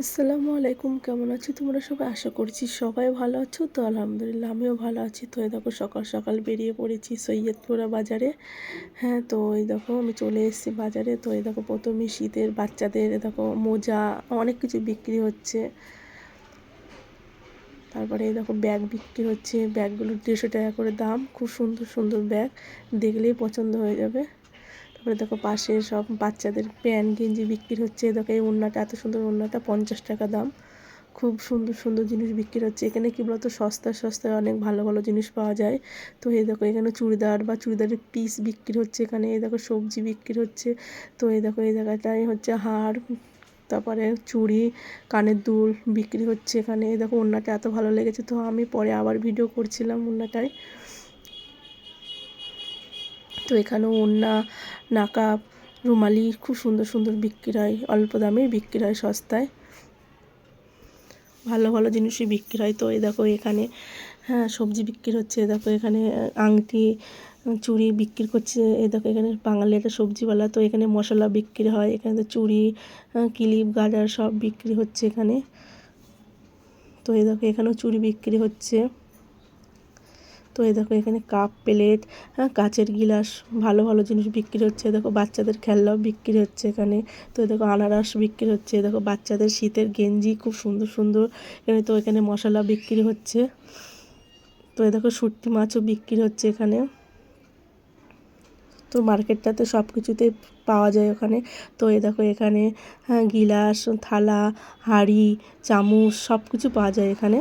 আসসালামু আলাইকুম, কেমন আছো তোমরা সবাই? আশা করছি সবাই ভালো আছো। তো আলহামদুলিল্লাহ আমিও ভালো আছি। তো এই দেখো সকাল সকাল বেরিয়ে পড়েছি সৈয়দপুরা বাজারে। হ্যাঁ, তো এই দেখো আমি চলে এসেছি বাজারে। তো এই দেখো প্রথমে শীতের বাচ্চাদের দেখো মোজা অনেক কিছু বিক্রি হচ্ছে। তারপরে এই দেখো ব্যাগ বিক্রি হচ্ছে, ব্যাগগুলো 150 টাকা করে দাম। খুব সুন্দর সুন্দর ব্যাগ, দেখলেই পছন্দ হয়ে যাবে। তারপরে দেখো পাশে সব বাচ্চাদের প্যান্ট গেঞ্জি বিক্রি হচ্ছে। দেখো এই ওড়নাটা, এত সুন্দর ওড়নাটা 50 টাকা দাম। খুব সুন্দর সুন্দর জিনিস বিক্রি হচ্ছে এখানে। কি বলতো, সস্তায় সস্তায় অনেক ভালো ভালো জিনিস পাওয়া যায়। তো এই দেখো এখানে চুড়িদার বা চুড়িদারের পিস বিক্রি হচ্ছে। এখানে এই দেখো সবজি বিক্রি হচ্ছে। তো এই দেখো এই জায়গাটায় হচ্ছে হার, তারপরে চুড়ি, কানের দুল বিক্রি হচ্ছে এখানে। এই দেখো ওড়নাটা এত ভালো লেগেছে, তো আমি পরে আবার ভিডিও করছিলাম ওড়নাটায়। তো এখানেও ওড়না, নাকাব, রুমালি খুব সুন্দর সুন্দর বিক্রি হয়। অল্প দামেই বিক্রি হয়, সস্তায় ভালো ভালো জিনিসই বিক্রি হয়। তো এই দেখো এখানে হ্যাঁ সবজি বিক্রি হচ্ছে। দেখো এখানে আংটি, চুড়ি বিক্রি করছে। এই দেখো এখানে বাঙালি একটা সবজিওয়ালা। তো এখানে মশলা বিক্রি হয়। এখানে তো চুড়ি, ক্লিপ, গাজর সব বিক্রি হচ্ছে এখানে। তো এই দেখো এখানেও চুড়ি বিক্রি হচ্ছে। তো এই দেখো এখানে কাপ, প্লেট, কাচের গিলাস, ভালো ভালো জিনিস বিক্রি হচ্ছে। দেখো বাচ্চাদের খেলনাও বিক্রি হচ্ছে এখানে। তো দেখো আনারস বিক্রি হচ্ছে। দেখো বাচ্চাদের শীতের গেঞ্জি খুব সুন্দর সুন্দর এখানে। তো এখানে মশলা বিক্রি হচ্ছে। তো এই দেখো শুটকি মাছও বিক্রি হচ্ছে এখানে। তো মার্কেটটাতে সব কিছুতেই পাওয়া যায় ওখানে। তো এই দেখো এখানে গিলাস, থালা, হাঁড়ি, চামচ সব কিছু পাওয়া যায় এখানে।